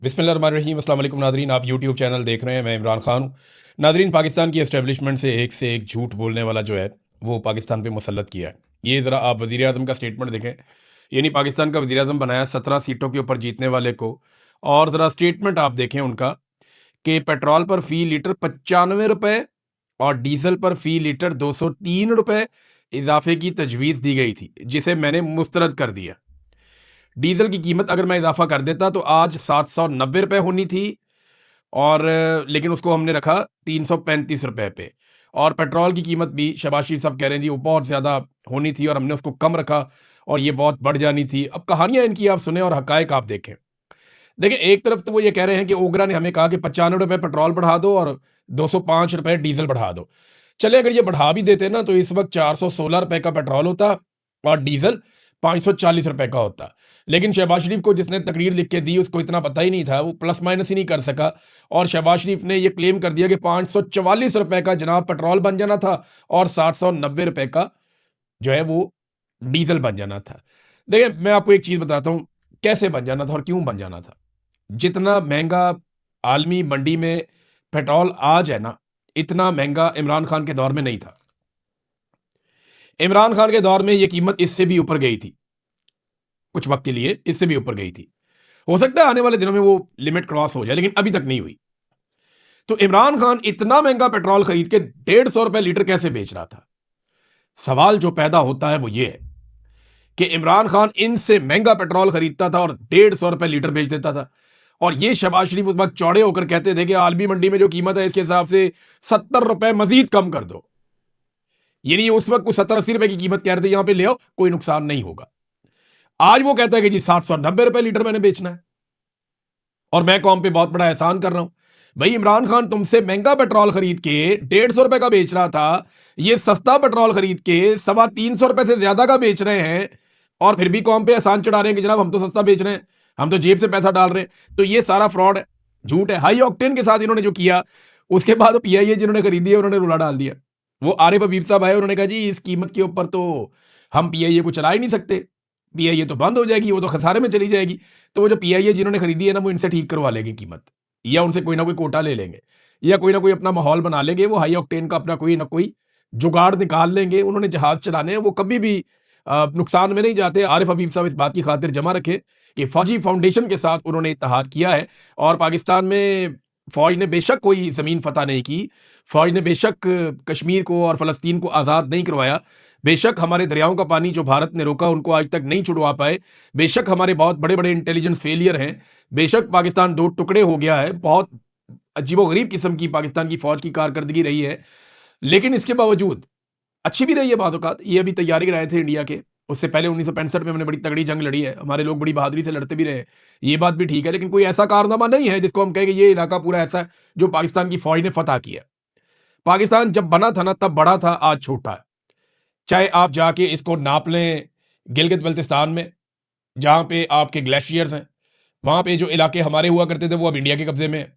बिस्मिल्लाहिर्रहमानिर्रहीम। अस्सलाम वालेकुम नादरीन, आप यूट्यूब चैनल देख रहे हैं। मैं इमरान खान हूँ। नादरीन, पाकिस्तान की एस्टेब्लिशमेंट से एक झूठ बोलने वाला जो है वो पाकिस्तान पे मुसल्लत किया है। ये ज़रा आप वज़ीर आज़म का स्टेटमेंट देखें। यानी पाकिस्तान का वज़ीर आज़म बनाया 17 सीटों के ऊपर जीतने वाले को, और ज़रा स्टेटमेंट आप देखें उनका कि पेट्रोल पर फ़ी लीटर 95 रुपये और डीज़ल पर फ़ी लीटर 203 रुपये इजाफे की तजवीज़ दी गई थी, जिसे मैंने मुस्तरद कर दिया। डीजल की कीमत अगर मैं इजाफा कर देता तो आज 790 रुपये होनी थी, और लेकिन उसको हमने रखा 335 रुपये पे। और पेट्रोल की कीमत भी शहबाज शरीफ साहब कह रहे हैं जी वो बहुत ज़्यादा होनी थी और हमने उसको कम रखा, और ये बहुत बढ़ जानी थी। अब कहानियां इनकी आप सुने और हकायक आप देखें। देखिए, एक तरफ तो वो ये कह रहे हैं कि ओगरा ने हमें कहा कि 95 रुपये पेट्रोल बढ़ा दो और 205 रुपये डीजल बढ़ा दो। चले, अगर ये बढ़ा भी देते ना तो इस वक्त 416 रुपये का पेट्रोल होता और डीजल 540 रुपये का होता। लेकिन शहबाज शरीफ को जिसने तकरीर लिख के दी उसको इतना पता ही नहीं था, वो प्लस माइनस ही नहीं कर सका, और शहबाज शरीफ ने ये क्लेम कर दिया कि 544 रुपये का जनाब पेट्रोल बन जाना था और 790 रुपये का जो है वो डीजल बन जाना था। देखिए, मैं आपको एक चीज़ बताता हूँ कैसे बन जाना था और क्यों बन जाना था। जितना महंगा आलमी मंडी में पेट्रोल आज है ना, इतना महंगा इमरान खान के दौर में नहीं था। इमरान खान के दौर में ये कीमत इससे भी ऊपर गई थी, कुछ वक्त के लिए इससे भी ऊपर गई थी। हो सकता है आने वाले दिनों में वो लिमिट क्रॉस हो जाए, लेकिन अभी तक नहीं हुई। तो इमरान खान इतना महंगा पेट्रोल खरीद के 150 रुपए लीटर कैसे बेच रहा था? सवाल जो पैदा होता है वो ये है कि इमरान खान इनसे महंगा पेट्रोल खरीदता था और 150 रुपए लीटर बेच देता था, और ये शहबाज शरीफ उस वक्त चौड़े होकर कहते थे कि आलमी मंडी में जो कीमत है इसके हिसाब से 70 रुपए मजीद कम कर दो। यानी उस वक्त कुछ 70-80 रुपए की कीमत कह रहे थे, यहां पे ले आओ, कोई नुकसान नहीं होगा। आज वो कहता है कि जी 790 रुपए लीटर मैंने बेचना है और मैं कौम पे बहुत बड़ा एहसान कर रहा हूं। भाई, इमरान खान तुमसे महंगा पेट्रोल खरीद के 150 रुपए का बेच रहा था, ये सस्ता पेट्रोल खरीद के 325 रुपए से ज्यादा का बेच रहे हैं, और फिर भी कौम पे एहसान चढ़ा रहे हैं कि जनाब हम तो सस्ता बेच रहे हैं, हम तो जेब से पैसा डाल रहे हैं। तो ये सारा फ्रॉड है, झूठ है। हाई ऑक्टेन के साथ इन्होंने जो किया, उसके बाद पीआईए जिन्होंने खरीदी है उन्होंने रुला डाल दिया। वो आरिफ हबीब साहब आए, उन्होंने कहा जी इस कीमत के ऊपर तो हम पीआईए को चला ही नहीं सकते, पीआईए तो बंद हो जाएगी, वो तो खसारे में चली जाएगी। तो वो जो पीआईए जिन्होंने खरीदी है ना, वो इनसे ठीक करवा लेंगे कीमत, या उनसे कोई ना कोई कोटा ले लेंगे, या कोई ना कोई अपना माहौल बना लेंगे। वो हाई ऑक्टेन का अपना कोई ना कोई जुगाड़ निकाल लेंगे। उन्होंने जहाज चलाने हैं, वो कभी भी नुकसान में नहीं जाते। आरिफ हबीब साहब इस बात की खातिर जमा रखे कि फौजी फाउंडेशन के साथ उन्होंने इत्तेहाद किया है, और पाकिस्तान में फौज ने बेशक कोई ज़मीन फतह नहीं की, फौज ने बेशक कश्मीर को और फ़लस्तीन को आज़ाद नहीं करवाया, बेशक हमारे दरियाओं का पानी जो भारत ने रोका उनको आज तक नहीं छुड़वा पाए, बेशक हमारे बहुत बड़े बड़े इंटेलिजेंस फेलियर हैं, बेशक पाकिस्तान दो टुकड़े हो गया है, बहुत अजीबोगरीब किस्म की पाकिस्तान की फौज की कारकर्दगी रही है। लेकिन इसके बावजूद अच्छी भी रही है बाद औक़ात। ये अभी तैयारी कराए थे इंडिया के, उससे पहले 1965 में हमने बड़ी तगड़ी जंग लड़ी है, हमारे लोग बड़ी बहादुरी से लड़ते भी रहे, ये बात भी ठीक है। लेकिन कोई ऐसा कारनामा नहीं है जिसको हम कहें कि ये इलाका पूरा ऐसा है जो पाकिस्तान की फौज ने फतह किया। पाकिस्तान जब बना था ना तब बड़ा था, आज छोटा है। चाहे आप जाके इसको नाप लें गिलगित बल्तिस्तान में, जहाँ पे आपके ग्लेशियर्स हैं, वहाँ पे जो इलाके हमारे हुआ करते थे वो अब इंडिया के कब्जे में है।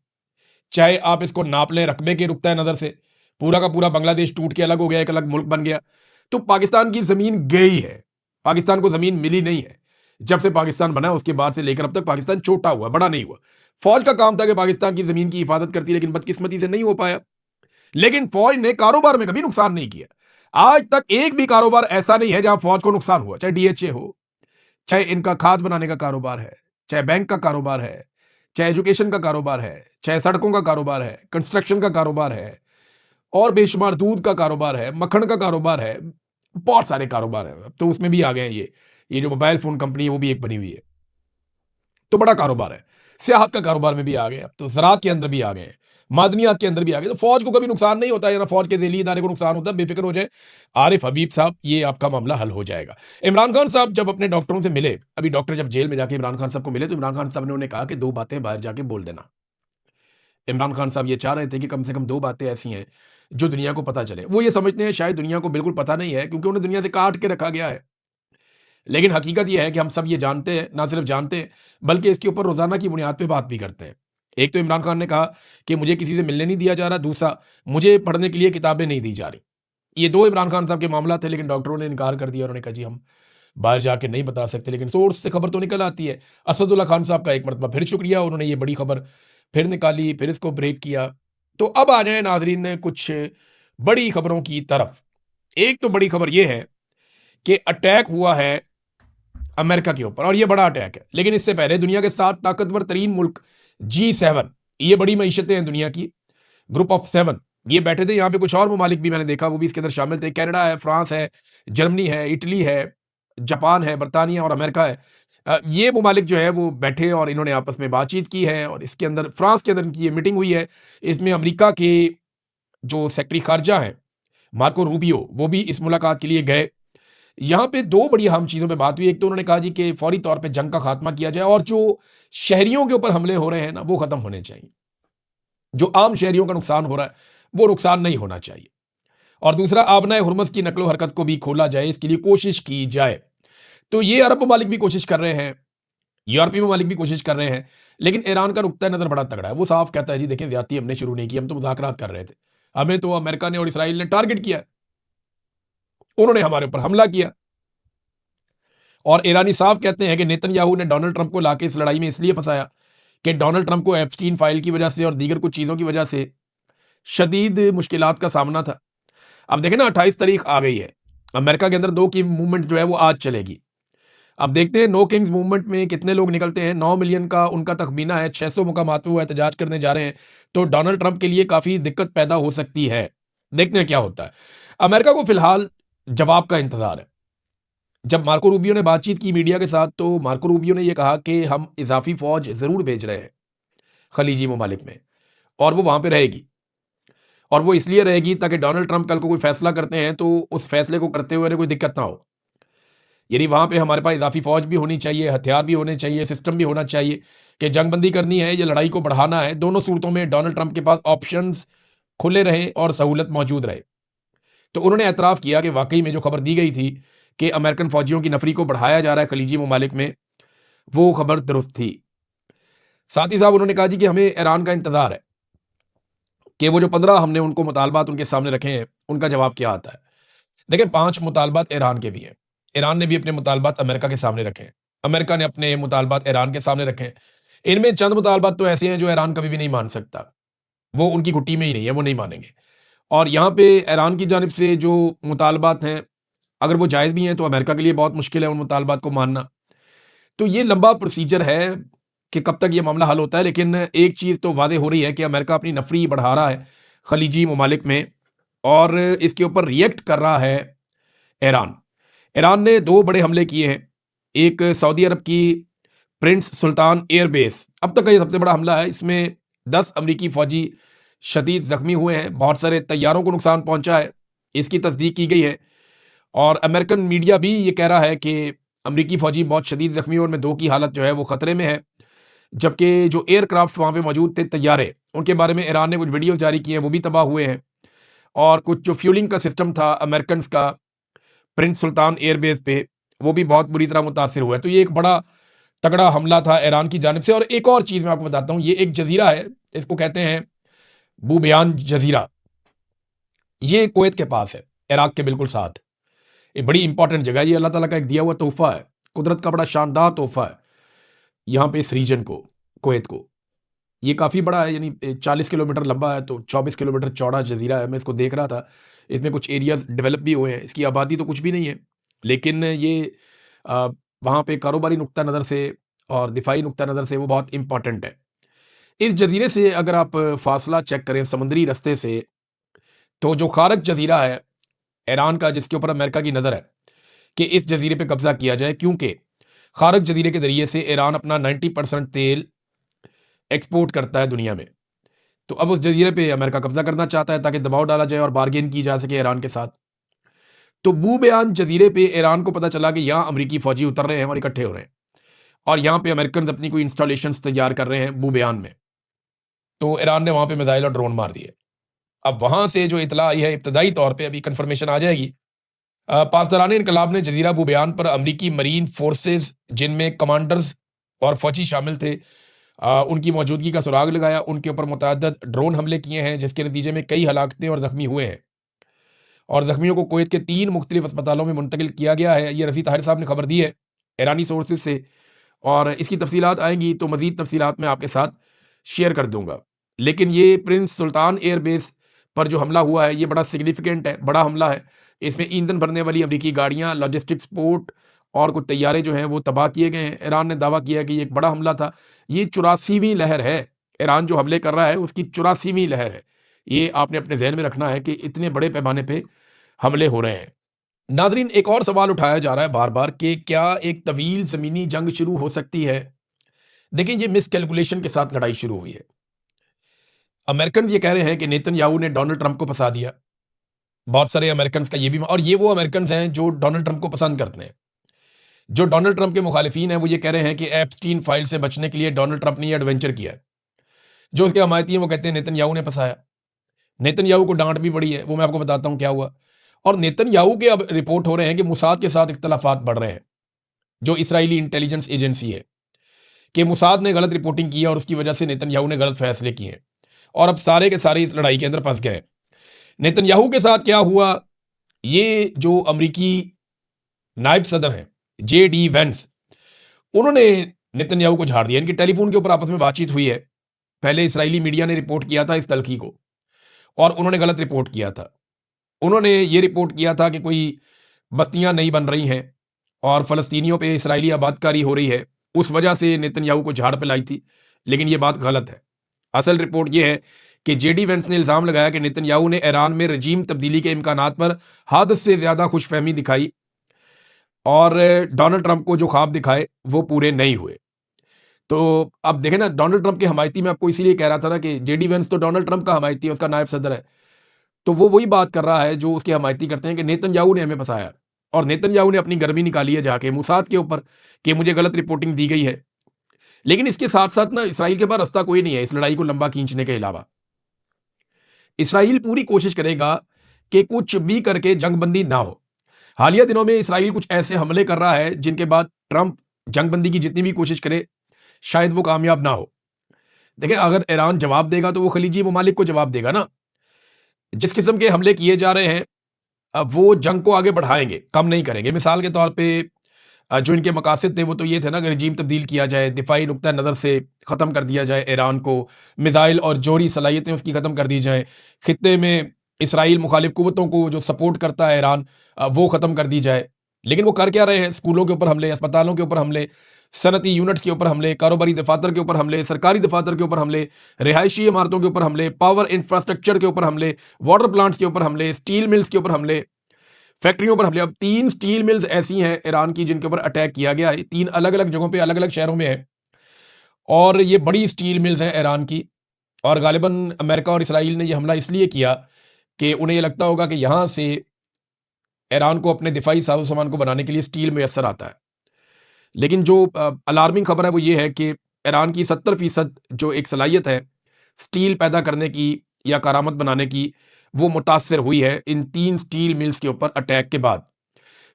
चाहे आप इसको नाप लें रकबे के नुक्ता नज़र से, पूरा का पूरा बांग्लादेश टूट के अलग हो गया, एक अलग मुल्क बन गया। तो पाकिस्तान की ज़मीन गई है, पाकिस्तान को ज़मीन मिली नहीं है। जब से पाकिस्तान बना उसके बाद से लेकर अब तक पाकिस्तान छोटा हुआ, बड़ा नहीं हुआ। फौज का काम था कि पाकिस्तान की ज़मीन की हिफाजत करती, लेकिन बदकिस्मती से नहीं हो पाया। लेकिन फौज ने कारोबार में कभी नुकसान नहीं किया। आज तक एक भी कारोबार ऐसा नहीं है जहां फौज को नुकसान हुआ, चाहे डीएचए हो, चाहे इनका खाद बनाने का कारोबार है, चाहे बैंक का कारोबार है, चाहे एजुकेशन का कारोबार है, चाहे सड़कों का कारोबार है, कंस्ट्रक्शन का कारोबार है, और बेशुमार दूध का कारोबार है, मक्खन का कारोबार है, बहुत सारे कारोबार हैं। अब तो उसमें भी आ गए हैं ये जो मोबाइल फ़ोन कंपनी है वो भी एक बनी हुई है, तो बड़ा कारोबार है। सियाहत का कारोबार में भी आ गए, अब तो ज़राअत के अंदर भी आ गए हैं, मादनियात के अंदर भी आ गए। तो फौज को कभी नुकसान नहीं होता है, ना फौज के ज़ेली इदारे को नुकसान होता है, बेफिक्र हो जाए। आरिफ हबीब साहब, ये आपका मामला हल हो जाएगा। इमरान खान साहब जब अपने डॉक्टरों से मिले, अभी डॉक्टर जब जेल में जाके इमरान खान साहब को मिले, तो इमरान खान साहब ने उन्हें कहा कि 2 बातें बाहर जाके बोल देना। इमरान खान साहब ये चाह रहे थे कि कम से कम 2 बातें ऐसी हैं जो दुनिया को पता चले। वो ये समझते हैं शायद दुनिया को बिल्कुल पता नहीं है, क्योंकि उन्हें दुनिया से काट के रखा गया है। लेकिन हकीकत ये है कि हम सब ये जानते हैं, ना सिर्फ जानते हैं बल्कि इसके ऊपर रोज़ाना की बुनियाद पे बात भी करते हैं। एक तो इमरान खान ने कहा कि मुझे किसी से मिलने नहीं दिया जा रहा, दूसरा मुझे पढ़ने के लिए किताबें नहीं दी जा रही। ये 2 इमरान खान साहब के मामला थे, लेकिन डॉक्टरों ने इनकार कर दिया। उन्होंने कहा जी हम बाहर जाके नहीं बता सकते, लेकिन सोर्स से खबर तो निकल आती है। असदुल्ला खान साहब का एक मरतबा फिर शुक्रिया, उन्होंने ये बड़ी खबर फिर निकाली, फिर इसको ब्रेक किया। तो अब आ जाए नाजरीन कुछ बड़ी खबरों की तरफ। एक तो बड़ी खबर ये है कि अटैक हुआ है अमेरिका के ऊपर, और ये बड़ा अटैक है। लेकिन इससे पहले दुनिया के 7 ताकतवर तरीन मुल्क G7, ये बड़ी मईशतें हैं दुनिया की, ग्रुप ऑफ 7, ये बैठे थे। यहाँ पे कुछ और ममालिक भी मैंने देखा, वो भी इसके अंदर शामिल थे। कनाडा है, फ्रांस है, जर्मनी है, इटली है, जापान है, बरतानिया और अमेरिका है। ये ममालिक जो है वो बैठे और इन्होंने आपस में बातचीत की है। और इसके अंदर फ्रांस के अंदर इनकी ये मीटिंग हुई है। इसमें अमेरिका के जो सेक्रेटरी खारजा हैं मार्को रूबियो, वो भी इस मुलाकात के लिए गए। यहाँ पे दो बड़ी अहम चीज़ों पे बात हुई। एक तो उन्होंने कहा जी कि फौरी तौर पे जंग का खात्मा किया जाए, और जो शहरियों के ऊपर हमले हो रहे हैं ना, वो खत्म होने चाहिए। जो आम शहरियों का नुकसान हो रहा है वो नुकसान नहीं होना चाहिए। और दूसरा, आबनाए हुर्मुज़ की नकलो हरकत को भी खोला जाए, इसके लिए कोशिश की जाए। तो ये अरब ममालिक भी कोशिश कर रहे हैं, यूरोपीय ममालिक भी कोशिश कर रहे हैं। लेकिन ईरान का नुक्ता नज़र बड़ा तगड़ा है। वो साफ कहता है जी देखिए, ज्यादती हमने शुरू नहीं की, हम तो मुज़ाकरात कर रहे थे। हमें तो अमेरिका ने और इसराइल ने टारगेट किया, उन्होंने हमारे ऊपर हमला किया। और ईरानी साहब कहते हैं कि नेतन्याहू ने डोनाल्ड ट्रंप को लाके इस लड़ाई में इसलिए फंसाया कि डोनाल्ड ट्रंप को एप्स्टीन फाइल की वजह से और दीगर कुछ चीज़ों की वजह से शदीद मुश्किलात का सामना था। अब देखें ना, 28 तारीख आ गई है, अमेरिका के अंदर 2 की मूवमेंट जो है वो आज चलेगी। अब देखते हैं नो किंग्स मूवमेंट में कितने लोग निकलते हैं। 9 मिलियन का उनका तखमीना है, 600 मुकामात पे वो एहतजाज करने जा रहे हैं। तो डोनाल्ड ट्रंप के लिए काफ़ी दिक्कत पैदा हो सकती है। देखते हैं क्या होता है। अमेरिका को फिलहाल जवाब का इंतजार है। जब मार्को रूबियो ने बातचीत की मीडिया के साथ, तो मार्को रूबियो ने यह कहा कि हम इजाफी फौज ज़रूर भेज रहे हैं खलीजी ममालिक में, और वो वहाँ पे रहेगी। और वो इसलिए रहेगी ताकि डोनाल्ड ट्रंप कल को कोई फैसला करते हैं तो उस फैसले को करते हुए कोई दिक्कत ना हो। यानी वहाँ पे हमारे पास इजाफी फौज भी होनी चाहिए, हथियार भी होने चाहिए, सिस्टम भी होना चाहिए कि जंगबंदी करनी है या लड़ाई को बढ़ाना है, दोनों सूरतों में डोनाल्ड ट्रंप के पास ऑप्शंस खुले रहें और सहूलत मौजूद रहे। तो उन्होंने एतराफ़ किया कि वाकई में जो खबर दी गई थी कि अमेरिकन फौजियों की नफरी को बढ़ाया जा रहा है खलीजी ममालिक में, वो खबर दुरुस्त थी। साथ ही साहब उन्होंने कहा जी कि हमें ईरान का इंतज़ार है कि वो जो 15 हमने उनको मुतालबात उनके सामने रखे हैं, उनका जवाब क्या आता है। देखिए, 5 मुतालबात ईरान के भी हैं। ईरान ने भी अपने मुतालबात अमेरिका के सामने रखे हैं, अमेरिका ने अपने मुतालबात ईरान के सामने रखे हैं। इनमें चंद मुतालबात तो ऐसे हैं जो ईरान कभी भी नहीं मान सकता, वो उनकी घुट्टी में ही नहीं है, वो नहीं मानेंगे। और यहाँ पे ईरान की जानिब से जो मुतालबात हैं, अगर वो जायज़ भी हैं तो अमेरिका के लिए बहुत मुश्किल है उन मुतालबात को मानना। तो ये लंबा प्रोसीजर है कि कब तक ये मामला हल होता है। लेकिन एक चीज़ तो वाज़ेह हो रही है कि अमेरिका अपनी नफरी बढ़ा रहा है खलीजी ममालिक में, और इसके ऊपर रिएक्ट कर रहा है ईरान। ईरान ने 2 बड़े हमले किए हैं। एक सऊदी अरब की प्रिंस सुल्तान एयरबेस, अब तक का ये सबसे बड़ा हमला है। इसमें 10 अमरीकी फ़ौजी शदीद ज़ख्मी हुए हैं, बहुत सारे तैयारों को नुकसान पहुंचा है, इसकी तस्दीक की गई है। और अमेरिकन मीडिया भी ये कह रहा है कि अमरीकी फ़ौजी बहुत शदीद ज़ख्मी और में 2 की हालत जो है वो ख़तरे में है। जबकि जो एयरक्राफ्ट वहाँ पे मौजूद थे, तैयारे, उनके बारे में ईरान ने कुछ वीडियो जारी किए हैं, वो भी तबाह हुए हैं। और कुछ जो फ्यूलिंग का सिस्टम था अमेरिकन का प्रिंस सुल्तान एयरबेस पे, वो भी बहुत बुरी तरह मुतासिर हुआ है। तो ये एक बड़ा तगड़ा हमला था ईरान की जानिब से। और एक और चीज़ मैं आपको बताता हूँ, ये एक जजीरा है, इसको कहते हैं बूबयान जजीरा। ये कुवैत के पास है, इराक के बिल्कुल साथ। ये बड़ी इंपॉर्टेंट जगह है, ये अल्लाह ताला का एक दिया हुआ तोहफा है, कुदरत का बड़ा शानदार तोहफा है यहाँ पे इस रीजन को, कुवैत को। ये काफ़ी बड़ा है, यानी 40 किलोमीटर लंबा है, तो 24 किलोमीटर चौड़ा जजीरा है। मैं इसको देख रहा था, इसमें कुछ एरियाज डेवलप भी हुए हैं। इसकी आबादी तो कुछ भी नहीं है, लेकिन ये अ, वहाँ पे कारोबारी नुक्ता नज़र से और दिफाई नुक्ता नज़र से वो बहुत इंपॉर्टेंट है। इस जजीरे से अगर आप फासला चेक करें समुद्री रास्ते से, तो जो खारक जजीरा है ईरान का, जिसके ऊपर अमेरिका की नज़र है कि इस जजीरे पे कब्जा किया जाए, क्योंकि खारक जजीरे के ज़रिए से ईरान अपना 90% तेल एक्सपोर्ट करता है दुनिया में। तो अब उस जजीरे पे अमेरिका कब्जा करना चाहता है ताकि दबाव डाला जाए और बार्गेन की जा सके ईरान के साथ। तो बूबयान जजीरे पे ईरान को पता चला कि यहाँ अमरीकी फ़ौजी उतर रहे हैं और इकट्ठे हो रहे हैं, और यहाँ पे अमेरिकन अपनी कोई इंस्टॉलेशंस तैयार कर रहे हैं बूबयान में। तो ईरान ने वहाँ पे मिसाइल और ड्रोन मार दिए। अब वहाँ से जो इतला आई है इब्तदाई तौर पे, अभी कंफर्मेशन आ जाएगी, पासदारान इनकलाब ने जजीरा बूबयान पर अमरीकी मरीन फोर्सेस, जिनमें कमांडर्स और फौजी शामिल थे, उनकी मौजूदगी का सुराग लगाया। उनके ऊपर मुतअद्दिद ड्रोन हमले किए हैं, जिसके नतीजे में कई हलाकतें और ज़ख्मी हुए हैं। और जख्मियों को कुवैत के 3 मुख्तलिफ अस्पतालों में मुंतकिल किया गया है। ये रज़ी ताहिर साहब ने खबर दी है ईरानी सोर्सेज से, और इसकी तफसीलात आएंगी तो मज़ीद तफसीलात मैं आपके साथ शेयर कर दूंगा। लेकिन ये प्रिंस सुल्तान एयरबेस पर जो हमला हुआ है ये बड़ा सिग्निफिकेंट है, बड़ा हमला है। इसमें ईंधन भरने वाली अमरीकी गाड़ियाँ, लॉजिस्टिक्स पोर्ट और कुछ तैयारे जो हैं वो तबाह किए गए हैं। ईरान ने दावा किया कि ये एक बड़ा हमला था। ये 84वीं लहर है, ईरान जो हमले कर रहा है उसकी 84वीं लहर है। ये आपने अपने जहन में रखना है कि इतने बड़े पैमाने पे हमले हो रहे हैं। नाजरीन, एक और सवाल उठाया जा रहा है बार बार कि क्या एक तवील ज़मीनी जंग शुरू हो सकती है। देखिए, ये मिसकैलकुलेशन के साथ लड़ाई शुरू हुई है। अमेरिकन ये कह रहे हैं कि नेतन्याहू ने डोनाल्ड ट्रंप को फंसा दिया। बहुत सारे अमेरिकन का ये भी, और ये वो अमेरिकन हैं जो डोनाल्ड ट्रंप को पसंद करते हैं। जो डोनाल्ड ट्रंप के मुखालिफिन हैं वो ये कह रहे हैं कि एप्स्टीन फाइल से बचने के लिए डोनाल्ड ट्रंप ने ये एडवेंचर किया है। जो उसके हमायती हैं वो कहते हैं नेतन्याहू ने फंसाया। नेतन्याहू को डांट भी पड़ी है, वो मैं आपको बताता हूँ क्या हुआ। और नेतन्याहू के अब रिपोर्ट हो रहे हैं कि मुसाद के साथ इख्तलाफात बढ़ रहे हैं, जो इसराइली इंटेलिजेंस एजेंसी है, कि मुसाद ने गलत रिपोर्टिंग की है और उसकी वजह से नेतन्याहू ने गलत फैसले किए हैं, और अब सारे के सारे इस लड़ाई के अंदर फंस गए। नेतन्याहू के साथ क्या हुआ, ये जो अमरीकी नायब सदर हैं JD वेंस, उन्होंने नेतन्याहू को झाड़ दिया। इनकी टेलीफोन के ऊपर आपस में बातचीत हुई है। पहले इसराइली मीडिया ने रिपोर्ट किया था इस तल्खी को, और उन्होंने गलत रिपोर्ट किया था। उन्होंने ये रिपोर्ट किया था कि कोई बस्तियां नहीं बन रही हैं और फ़लस्तीनियों पे इसराइली आबादकारी हो रही है, उस वजह से नेतन्याहू को झाड़ पे लाई थी। लेकिन ये बात गलत है। असल रिपोर्ट ये है कि JD वेंस ने इल्ज़ाम लगाया कि नेतन्याहू ने ईरान में रजीम तब्दीली के इम्कानात पर हद से ज़्यादा खुशफहमी दिखाई, और डोनाल्ड ट्रंप को जो ख्वाब दिखाए वो पूरे नहीं हुए। तो अब देखें ना, डोनाल्ड ट्रंप के हमायती में आपको इसीलिए कह रहा था ना कि JD वेंस तो डोनाल्ड ट्रंप का हमायती है, उसका नायब सदर है। तो वो वही बात कर रहा है जो उसके हमायती करते हैं कि नेतन्याहू ने हमें फंसाया, और नेतन्याहू ने अपनी गर्मी निकाली है जाके मुसाद के ऊपर कि मुझे गलत रिपोर्टिंग दी गई है। लेकिन इसके साथ साथ ना इसराइल के पास रास्ता कोई नहीं है इस लड़ाई को लंबा खींचने के अलावा। इसराइल पूरी कोशिश करेगा कि कुछ भी करके जंगबंदी ना हो। हालिया दिनों में इसराइल कुछ ऐसे हमले कर रहा है जिनके बाद ट्रंप जंगबंदी की जितनी भी कोशिश करे शायद वो कामयाब ना हो। देखिए, अगर ईरान जवाब देगा तो वो खलीजी ममालिक को जवाब देगा ना। जिस किस्म के हमले किए जा रहे हैं, अब वो जंग को आगे बढ़ाएंगे, कम नहीं करेंगे। मिसाल के तौर पे जो इनके मकासद थे वो तो ये थे ना कि रजीम तब्दील किया जाए, दिफाई नुक्ता नज़र से ख़त्म कर दिया जाए ईरान को, मिसाइल और जौहरी सलाहियतें उसकी ख़त्म कर दी जाएँ, खित्ते में इसराइल मुखालिफ कुव्वतों को जो सपोर्ट करता है ईरान, वो ख़त्म कर दी जाए। लेकिन वो कर क्या रहे हैं? स्कूलों के ऊपर हमले, अस्पतालों के ऊपर हमले, सनती यूनिट्स के ऊपर हमले, कारोबारी दफातर के ऊपर हमले, सरकारी दफातर के ऊपर हमले, रिहायशी इमारतों के ऊपर हमले, पावर इंफ्रास्ट्रक्चर के ऊपर हमले, वाटर प्लांट्स के ऊपर हमले, स्टील मिल्स के ऊपर हमले, फैक्ट्रियों पर हमले। अब 3 स्टील मिल्स ऐसी हैं ईरान की जिनके ऊपर अटैक किया गया है। 3 अलग-अलग जगहों पे, अलग-अलग शहरों में है, और ये बड़ी स्टील मिल्स हैं ईरान की। और गालिबन अमेरिका और इसराइल ने ये हमला इसलिए किया कि उन्हें ये लगता होगा कि यहाँ से ईरान को अपने दिफाई साजो-सामान को बनाने के लिए स्टील मुयस्सर आता है। लेकिन जो अलार्मिंग खबर है वो ये है कि ईरान की 70% जो एक सलाहियत है स्टील पैदा करने की या कारामत बनाने की, वो मुतासर हुई है इन 3 स्टील मिल्स के ऊपर अटैक के बाद।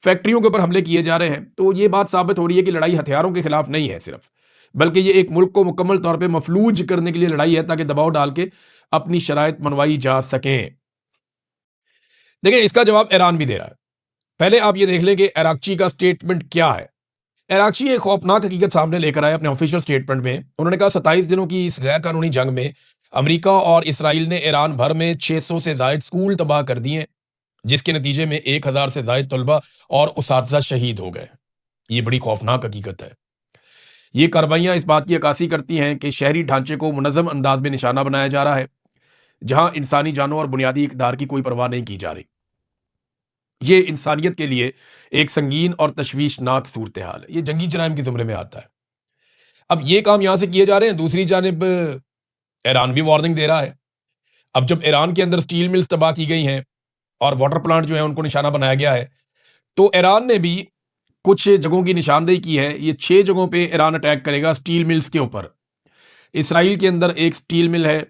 फैक्ट्रियों के ऊपर हमले किए जा रहे हैं। तो ये बात साबित हो रही है कि लड़ाई हथियारों के खिलाफ नहीं है सिर्फ, बल्कि ये एक मुल्क को मुकम्मल तौर पे मफलूज करने के लिए लड़ाई है, ताकि दबाव डाल के अपनी शराइत मनवाई जा सकें। देखिए, इसका जवाब ईरान भी दे रहा है। पहले आप ये देख लें कि अराक्ची का स्टेटमेंट क्या है। अराक्ची एक खौफनाक हकीकत सामने लेकर आए अपने ऑफिशियल स्टेटमेंट में। उन्होंने कहा 27 दिनों की इस गैर कानूनी जंग में अमेरिका और इसराइल ने ईरान भर में 600 से जायद स्कूल तबाह कर दिए, जिसके नतीजे में 1000 से जायद तलबा और उसातिज़ा शहीद हो गए। ये बड़ी खौफनाक हकीकत है। ये कार्रवाइयाँ इस बात की अक्कासी करती हैं कि शहरी ढांचे को मुनज़्ज़म अंदाज में निशाना बनाया जा रहा है, जहां इंसानी जानों और बुनियादी इक़दार की कोई परवाह नहीं की जा रही। ये इंसानियत के लिए एक संगीन और तशवीशनाक सूरत हाल है। ये जंगी जराइम के ज़ुमरे में आता है। अब ये काम यहाँ से किए जा रहे हैं, दूसरी जानिब ईरान भी वार्निंग दे रहा है। अब जब ईरान के अंदर स्टील मिल्स तबाह की गई हैं और वाटर प्लांट जो है उनको निशाना बनाया गया है, तो ईरान ने भी कुछ जगहों की निशानदेही की है। ये 6 जगहों पे ईरान अटैक करेगा स्टील मिल्स के ऊपर। इसराइल के अंदर एक स्टील मिल है,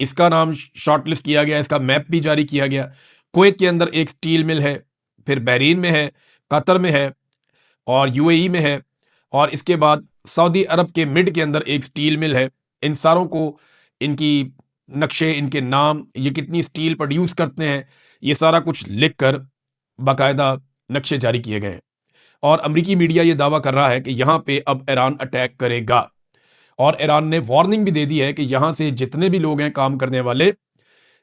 इसका नाम शॉर्टलिस्ट किया गया, इसका मैप भी जारी किया गया। कुवैत के अंदर एक स्टील मिल है, फिर बहरीन में है, कतर में है और UAE में है, और इसके बाद सऊदी अरब के मिड के अंदर एक स्टील मिल है। इन सारों को इनकी नक्शे, इनके नाम, ये कितनी स्टील प्रोड्यूस करते हैं, ये सारा कुछ लिख कर बाकायदा नक्शे जारी किए गए हैं। और अमरीकी मीडिया ये दावा कर रहा है कि यहाँ पे अब ईरान अटैक करेगा, और ईरान ने वार्निंग भी दे दी है कि यहाँ से जितने भी लोग हैं काम करने वाले,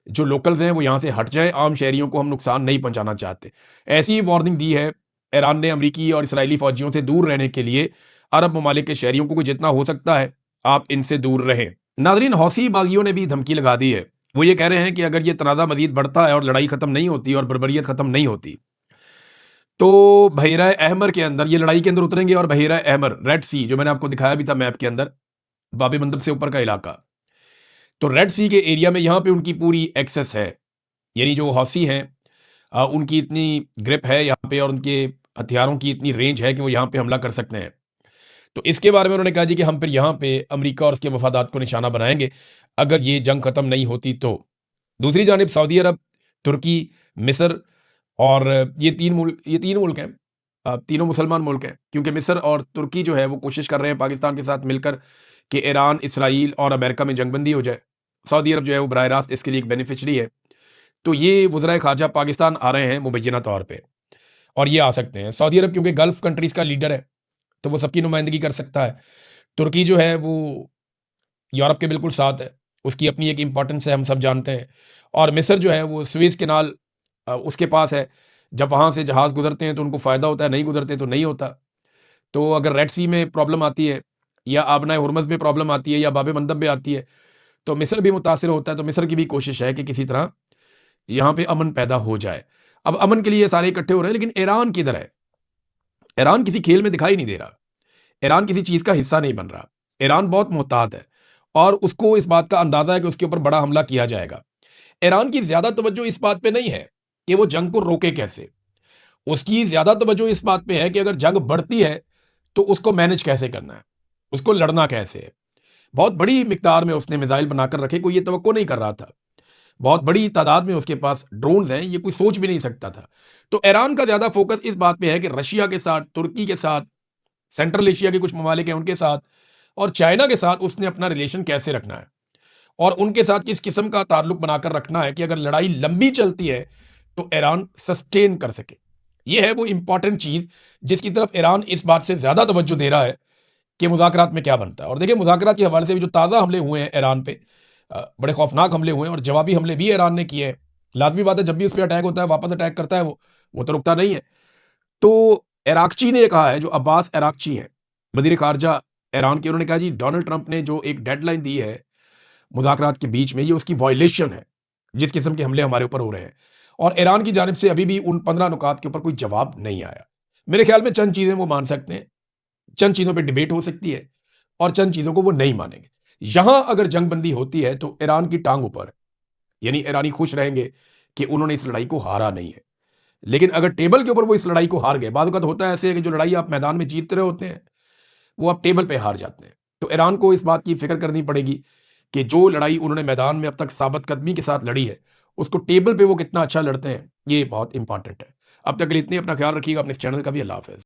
जो लोकल्स हैं, वो यहाँ से हट जाएं, आम शहरियों को हम नुकसान नहीं पहुंचाना चाहते। ऐसी ही वार्निंग दी है ईरान ने अमरीकी और इसराइली फौजियों से दूर रहने के लिए। अरब ममालिक के शहरियों को जितना हो सकता है आप इनसे दूर रहें। नाजरीन, हौसी बागियों ने भी धमकी लगा दी है। वो ये कह रहे हैं कि अगर ये तनाज़ा मजीद बढ़ता है और लड़ाई खत्म नहीं होती और बर्बरियत खत्म नहीं होती, तो बहिरा अहमर के अंदर ये लड़ाई के अंदर उतरेंगे। और बहिरा अहमर, रेड सी, जो मैंने आपको दिखाया भी था मैप के अंदर, बाबे मंदब से ऊपर का इलाका, तो रेड सी के एरिया में यहाँ पे उनकी पूरी एक्सेस है। यानी जो हौसी हैं, उनकी इतनी ग्रिप है यहाँ पे और उनके हथियारों की इतनी रेंज है कि वो यहाँ पे हमला कर सकते हैं। तो इसके बारे में उन्होंने कहा जी कि हम फिर यहाँ पे अमेरिका और उसके मफादात को निशाना बनाएंगे अगर ये जंग ख़त्म नहीं होती तो। दूसरी जानिब सऊदी अरब, तुर्की, मिस्र और ये तीन मुल्क हैं, तीनों मुसलमान मुल्क हैं, क्योंकि मिस्र और तुर्की जो है वो कोशिश कर रहे हैं पाकिस्तान के साथ मिलकर कि ईरान, इसराइल और अमेरिका में जंगबंदी हो जाए। सऊदी अरब जो है वो बराह रास्त इसके लिए एक बेनिफिशरी है। तो ये वज़राए ख़ारजा पाकिस्तान आ रहे हैं मुबैना तौर पे, और ये आ सकते हैं। सऊदी अरब क्योंकि गल्फ़ कंट्रीज़ का लीडर है, तो वो सबकी नुमाइंदगी कर सकता है। तुर्की जो है वो यूरोप के बिल्कुल साथ है, उसकी अपनी एक इम्पोर्टेंस है, हम सब जानते हैं। और मिस्र जो है वो स्वेज़ कैनाल उसके पास है। जब वहाँ से जहाज़ गुजरते हैं तो उनको फ़ायदा होता है, नहीं गुजरते तो नहीं होता। तो अगर रेड सी में प्रॉब्लम आती है, या आबनाए हुरमज़ में प्रॉब्लम आती है, या बाब मंदब में आती है, तो मिस्र भी मुतासिर होता है। तो मिस्र की भी कोशिश है कि किसी तरह यहाँ पे अमन पैदा हो जाए। अब अमन के लिए सारे इकट्ठे हो रहे हैं, लेकिन ईरान किधर है? ईरान किसी खेल में दिखाई नहीं दे रहा। ईरान किसी चीज़ का हिस्सा नहीं बन रहा। ईरान बहुत मोहतात है और उसको इस बात का अंदाज़ा है कि उसके ऊपर बड़ा हमला किया जाएगा। ईरान की ज़्यादा तवज्जो इस बात पे नहीं है कि वो जंग को रोके कैसे। उसकी ज़्यादा तवज्जो इस बात पे है कि अगर जंग बढ़ती है तो उसको मैनेज कैसे करना है, उसको लड़ना कैसे है। बहुत बड़ी मिकदार में उसने मिसाइल बनाकर रखे, कोई ये तवक्को नहीं कर रहा था। बहुत बड़ी तादाद में उसके पास ड्रोन्स हैं, ये कोई सोच भी नहीं सकता था। तो ईरान का ज़्यादा फोकस इस बात पे है कि रशिया के साथ, तुर्की के साथ, सेंट्रल एशिया के कुछ ममालिक हैं उनके साथ, और चाइना के साथ उसने अपना रिलेशन कैसे रखना है और उनके साथ किस किस्म का ताल्लुक बनाकर रखना है कि अगर लड़ाई लंबी चलती है तो ईरान सस्टेन कर सके। यह है वो इंपॉर्टेंट चीज़ जिसकी तरफ ईरान इस बात से ज़्यादा तवज्जो दे रहा है कि मुज़ाकरात में क्या बनता है। और देखिए, मुज़ाकरात के हवाले से भी जो ताज़ा हमले हुए हैं ईरान पे, बड़े खौफनाक हमले हुए हैं और जवाबी हमले भी ईरान ने किए हैं। लाज़मी बात है, जब भी उस पर अटैक होता है वापस अटैक करता है वो तो रुकता नहीं है। तो इराक़ची ने कहा है, जो अब्बास इराक़ची हैं, वज़ीर ख़ारजा ईरान के, उन्होंने कहा जी डोनाल्ड ट्रंप ने जो एक डेडलाइन दी है मुज़ाकरात के बीच में, ये उसकी वायलेशन है, जिस किस्म के हमले हमारे ऊपर हो रहे हैं। और ईरान की जानिब से अभी भी उन 15 नुकात के ऊपर कोई जवाब नहीं आया। मेरे ख्याल में चंद चीज़ें वो मान सकते हैं, चंद चीज़ों पे डिबेट हो सकती है और चंद चीज़ों को वो नहीं मानेंगे। यहाँ अगर जंगबंदी होती है तो ईरान की टांग ऊपर है, यानी ईरानी खुश रहेंगे कि उन्होंने इस लड़ाई को हारा नहीं है। लेकिन अगर टेबल के ऊपर वो इस लड़ाई को हार गए, बाद वक़्त होता है ऐसे है कि जो लड़ाई आप मैदान में जीतते रहे होते हैं, वो आप टेबल पे हार जाते हैं। तो ईरान को इस बात की फ़िक्र करनी पड़ेगी कि जो लड़ाई उन्होंने मैदान में अब तक साबित कदमी के साथ लड़ी है, उसको टेबल पे वो कितना अच्छा लड़ते हैं, ये बहुत इंपॉर्टेंट है। अब तक के लिए इतनी, अपना ख्याल रखिएगा, अपने इस चैनल का भी। अल्लाह हाफ़िज़।